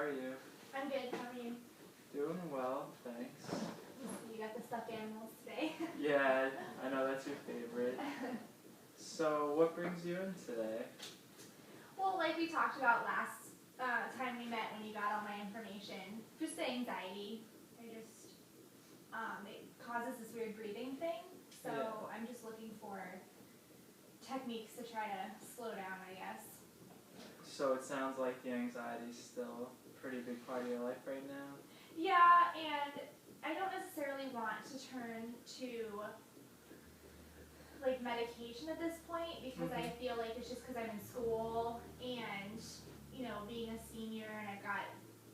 are you? I'm good. How are you? Doing well, thanks. You got the stuffed animals today. Yeah, I know that's your favorite. So, what brings you in today? Well, like we talked about last time we met when you got all my information, just the anxiety. It causes this weird breathing thing. So Yeah. I'm just looking for techniques to try to slow down, I guess. So it sounds like the anxiety's still a pretty big part of your life right now? Yeah, and I don't necessarily want to turn to like medication at this point because I feel like it's just because I'm in school and being a senior and I've got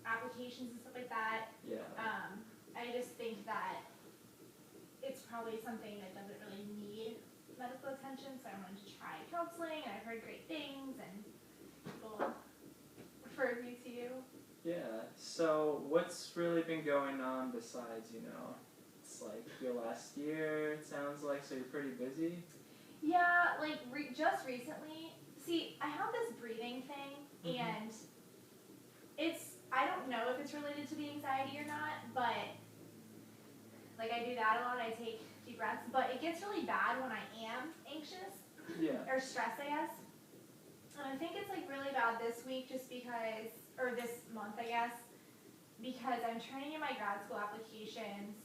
applications and stuff like that. Yeah. I just think that it's probably something that doesn't really need medical attention, so I wanted to try counseling, and I've heard great things, and people referred me to you. Yeah, so what's really been going on besides, it's like your last year, it sounds like, so you're pretty busy? Yeah, like just recently, see, I have this breathing thing, and I don't know if it's related to the anxiety or not, but like I do that a lot, I take deep breaths, but it gets really bad when I am anxious. Yeah. Or stressed, I guess. And I think it's like really bad this week just because, or this month, I guess, because I'm turning in my grad school applications.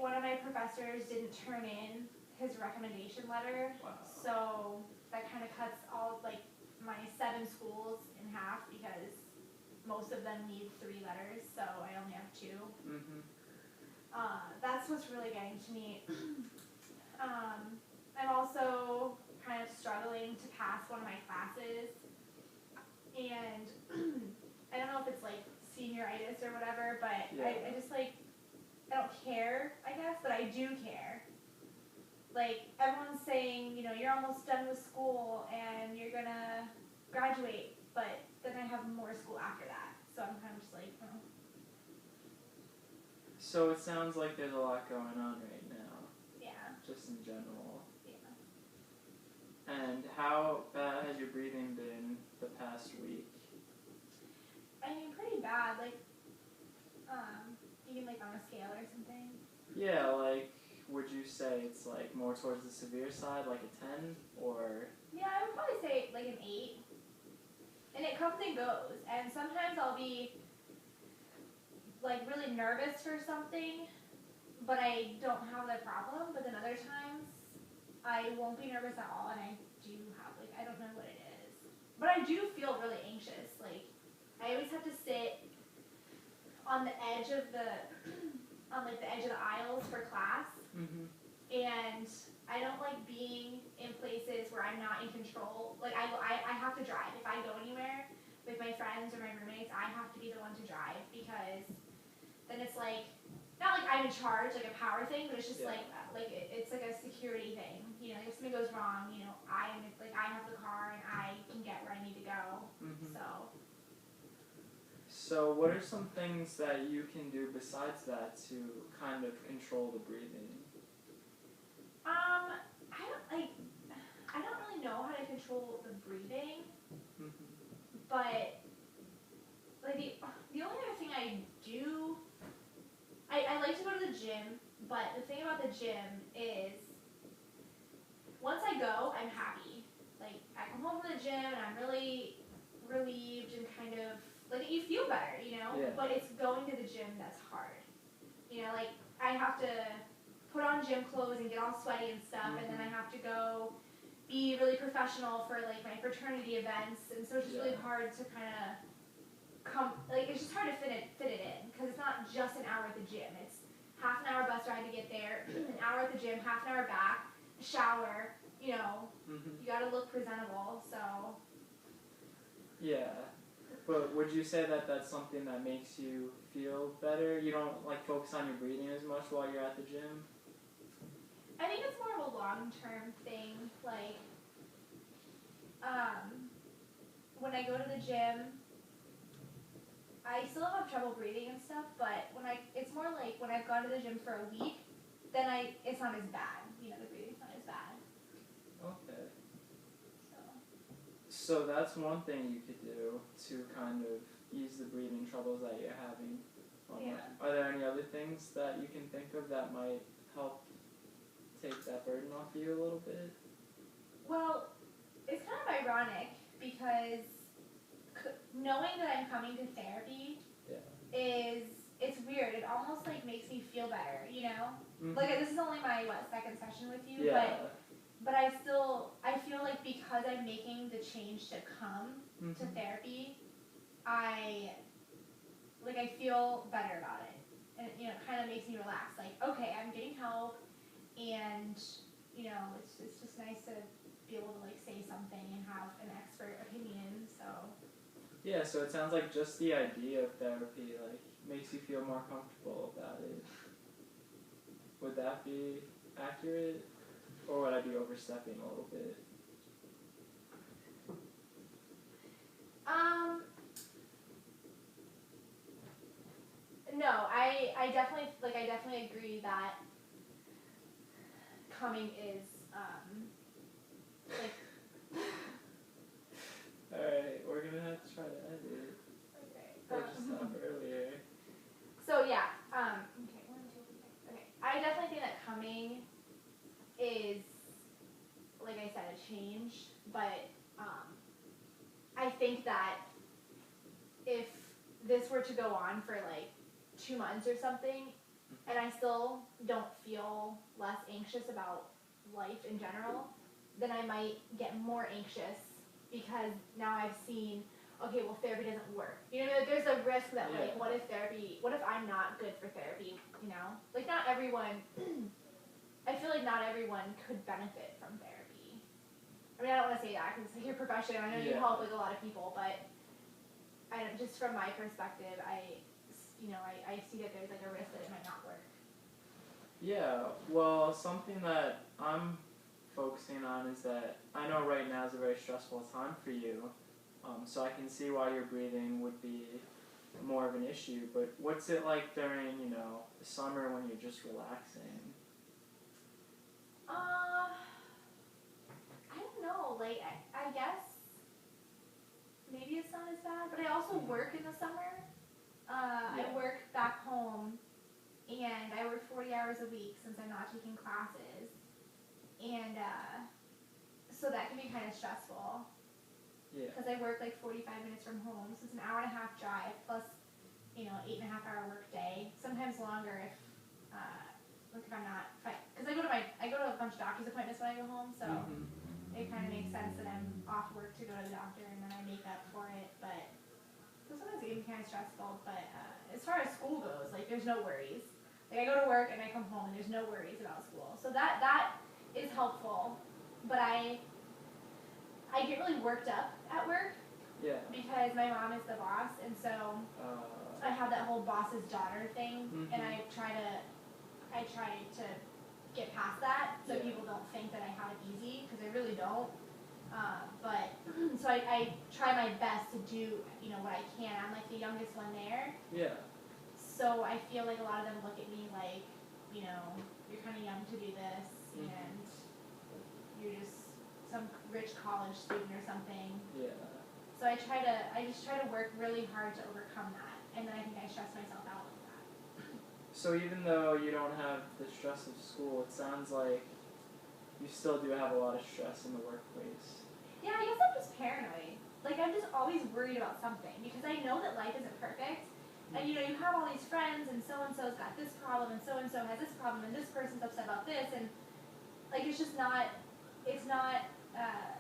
One of my professors didn't turn in his recommendation letter. Wow. So that kind of cuts all like my 7 schools in half because most of them need 3 letters, so I only have 2. That's what's really getting to me. I'm also kind of struggling to pass one of my classes, and I don't know if it's like senioritis or whatever, but Yeah. I just like, I don't care, I guess, but I do care. Like, everyone's saying, you're almost done with school and you're gonna graduate, but then I have more school after that, so I'm kind of just like, oh. So it sounds like there's a lot going on right now. Yeah. Just in general. Yeah. And how bad has your breathing been the past week? I mean, pretty bad. Like, even like on a scale or something. Yeah, like, would you say it's like more towards the severe side, like a 10, or? Yeah, I would probably say like an 8. And it comes and goes. And sometimes I'll be like really nervous for something, but I don't have that problem. But then other times I won't be nervous at all, and I do have like, I don't know what it is. But I do feel really anxious. Like, I always have to sit on the edge of the aisles for class. And I don't like being in places where I'm not in control. Like, I have to drive. If I go anywhere with my friends or my roommates, I have to be the one to drive, because then it's like, not like I'm in charge, like a power thing, but it's just it's like a security thing. If something goes wrong, I have the car and I can get where I need to go. So what are some things that you can do besides that to kind of control the breathing? I don't really know how to control the breathing, but like the only other thing I do, I like to go to the gym, but the thing about the gym is once I go, I'm happy. Like, I come home from the gym and I'm really relieved and kind of like, you feel better, Yeah. But it's going to the gym that's hard. Like, I have to put on gym clothes and get all sweaty and stuff, and then I have to go be really professional for like my fraternity events, and so it's just really hard to kind of it's just hard to fit it in, because it's not just an hour at the gym. It's half an hour bus ride to get there, an hour at the gym, half an hour back, a shower, you gotta look presentable, so. Yeah. But would you say that that's something that makes you feel better? You don't like focus on your breathing as much while you're at the gym? I think it's more of a long-term thing. Like, when I go to the gym, I still have trouble breathing and stuff, but it's more like when I've gone to the gym for a week, then it's not as bad. The breathing's not as bad. Okay. So that's one thing you could do to kind of ease the breathing troubles that you're having. Yeah. Are there any other things that you can think of that might help take that burden off you a little bit? Well, it's kind of ironic because knowing that I'm coming to therapy it's weird. It almost like makes me feel better, you know? Mm-hmm. Like this is only my second session with you, Yeah. but I feel like because I'm making the change to come to therapy, I feel better about it. And it kind of makes me relax. Like, okay, I'm getting help, and it's just nice to be able to like say something and have an expert opinion. So yeah, so it sounds like just the idea of therapy like makes you feel more comfortable about it. Would that be accurate, or would I be overstepping a little bit? No, I definitely agree that coming is like. Alright, we're gonna have to try to edit. Okay. Or just stop earlier. So yeah, okay, 1, 2, 3. Okay, I definitely think that coming is, like I said, a change, but I think that if this were to go on for like 2 months or something, and I still don't feel less anxious about life in general, then I might get more anxious because now I've seen, okay, well, therapy doesn't work. You know, there's a risk that like, what if I'm not good for therapy, you know? Like not everyone, I feel like not everyone could benefit from therapy. I mean, I don't want to say that because it's like your profession. I know you help like a lot of people, but just from my perspective, I see that there's like a risk that it might not work. Yeah, well, something that I'm focusing on is that I know right now is a very stressful time for you, so I can see why your breathing would be more of an issue, but what's it like during, the summer when you're just relaxing? I don't know, like, I guess maybe it's not as bad, but I also work in the summer. I work back home, and I work 40 hours a week since I'm not taking classes, and so that can be kind of stressful. Yeah. Because I work like 45 minutes from home, so it's an hour and a half drive plus, 8.5-hour work day. Sometimes longer if I'm not, because I go to a bunch of doctor's appointments when I go home, so it kind of makes sense that I'm off work to go to the doctor and then I make up for it. But so sometimes it can be kind of stressful. But as far as school goes, like there's no worries. Like I go to work and I come home and there's no worries about school. So that is helpful. But I get really worked up at work. Yeah. Because my mom is the boss, and so I have that whole boss's daughter thing, and I try to get past that so people don't think that I have it easy, because I really don't. But so I try my best to do what I can. I'm like the youngest one there. Yeah. So I feel like a lot of them look at me like, you're kind of young to do this, and you're just some rich college student or something. Yeah. So I just try to work really hard to overcome that, and then I think I stress myself out with that. So even though you don't have the stress of school, it sounds like you still do have a lot of stress in the workplace. Yeah, I guess I'm just paranoid. Like I'm just always worried about something because I know that life isn't perfect, and you have all these friends, and so's got this problem, and so has this problem, and this person's upset about this, and like it's not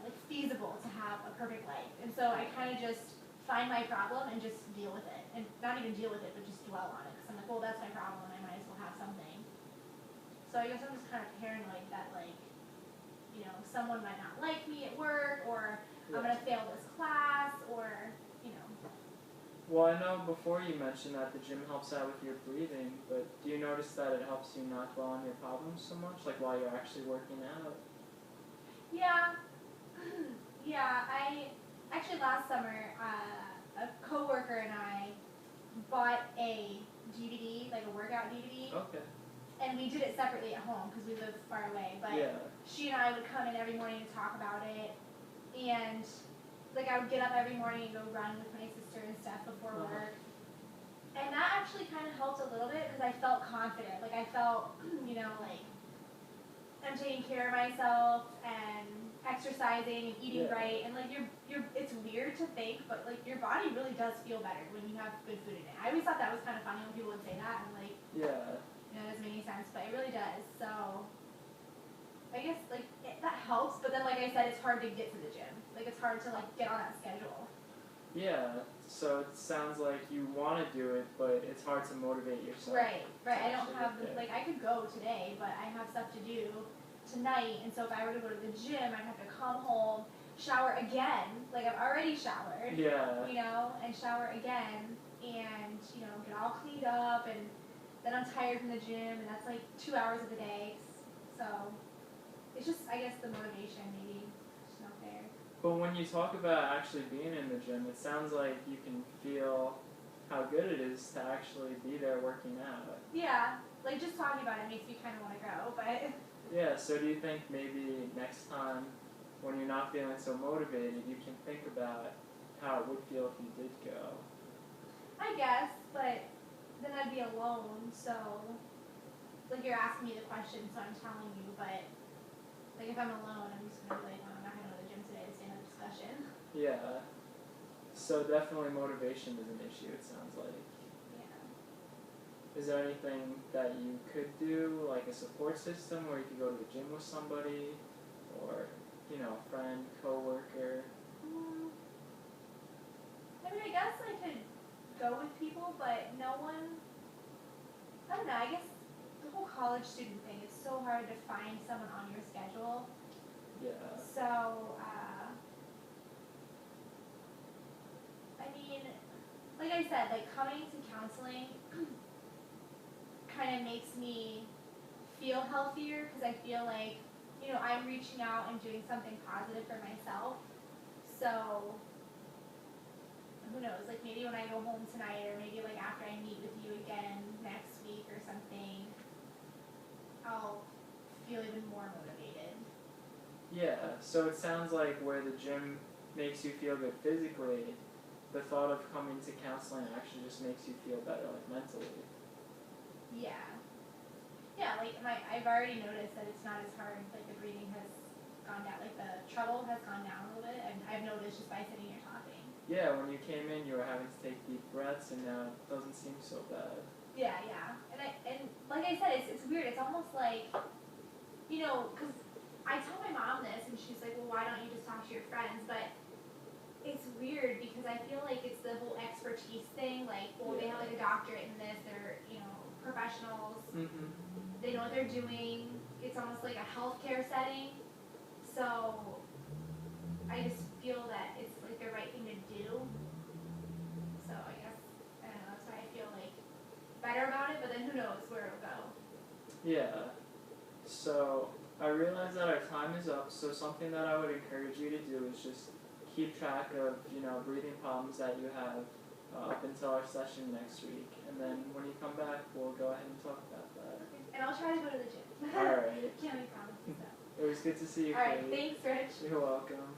like feasible to have a perfect life, and so I kind of just find my problem and just deal with it, and not even deal with it, but just dwell on it, because I'm like, well, that's my problem, and I might as well have something. So I guess I'm just kind of paranoid that like, someone might not like me at work, or I'm gonna fail this class, or Well, I know before you mentioned that the gym helps out with your breathing, but do you notice that it helps you not dwell on your problems so much, like while you're actually working out? Yeah. Yeah, I actually last summer, a coworker and I bought a DVD, like a workout DVD, Okay. and we did it separately at home because we live far away. But she and I would come in every morning to talk about it, and like I would get up every morning and go run with my sister and stuff before work. And that actually kind of helped a little bit because I felt confident. Like I felt, like I'm taking care of myself and exercising and eating right. And like it's weird to think, but like your body really does feel better when you have good food in it. I always thought that was kind of funny when people would say that, and like, it doesn't make any sense, but it really does. So I guess like that helps, but then like I said, it's hard to get to the gym. Like it's hard to like get on that schedule. Yeah, so it sounds like you want to do it, but it's hard to motivate yourself. Right. I don't have like I could go today, but I have stuff to do tonight, and so if I were to go to the gym, I'd have to come home, shower again. Like I've already showered. Yeah. And shower again, and get all cleaned up, and then I'm tired from the gym, and that's like 2 hours of the day. So it's just, I guess, the motivation maybe just not there. But when you talk about actually being in the gym, it sounds like you can feel how good it is to actually be there working out. Yeah, like just talking about it makes me kind of want to go, but... Yeah, so do you think maybe next time when you're not feeling so motivated, you can think about how it would feel if you did go? I guess, but then I'd be alone, so... Like, you're asking me the question, so I'm telling you, but... Like, if I'm alone, I'm just going to be like, oh, I'm not going to go to the gym today to stay in the discussion. Yeah. So definitely motivation is an issue, it sounds like. Yeah. Is there anything that you could do, like a support system where you could go to the gym with somebody, or, a friend, coworker? I mean, I guess I could go with people, but no one... I don't know, I guess the whole college student thing, it's so hard to find someone on your schedule. Yeah. So, I mean, like I said, like coming to counseling kind of makes me feel healthier because I feel like, I'm reaching out and doing something positive for myself. So, who knows, like maybe when I go home tonight or maybe like after I meet with you again next week or something, I'll feel even more motivated. Yeah, so it sounds like where the gym makes you feel good physically, the thought of coming to counseling actually just makes you feel better, like mentally. Yeah. Yeah, like I've already noticed that it's not as hard, like the breathing has gone down, like the trouble has gone down a little bit, and I've noticed just by sitting here talking. Yeah, when you came in, you were having to take deep breaths, and now it doesn't seem so bad. Yeah, and like I said, it's weird. It's almost like, because I tell my mom this, and she's like, well, why don't you just talk to your friends? But it's weird because I feel like it's the whole expertise thing. Like, well, they have like a doctorate in this. They're professionals. Mm-hmm. They know what they're doing. It's almost like a healthcare setting. So I just feel that it's like the right thing to do. So I guess, I don't know, that's why I feel like better about it, but then who knows where it'll go. Yeah. So I realize that our time is up, so something that I would encourage you to do is just keep track of, breathing problems that you have up until our session next week. And then when you come back, we'll go ahead and talk about that. And I'll try to go to the gym. All right. Can't make promises though. It was good to see you, All right, Kate. thanks, Rich. You're welcome.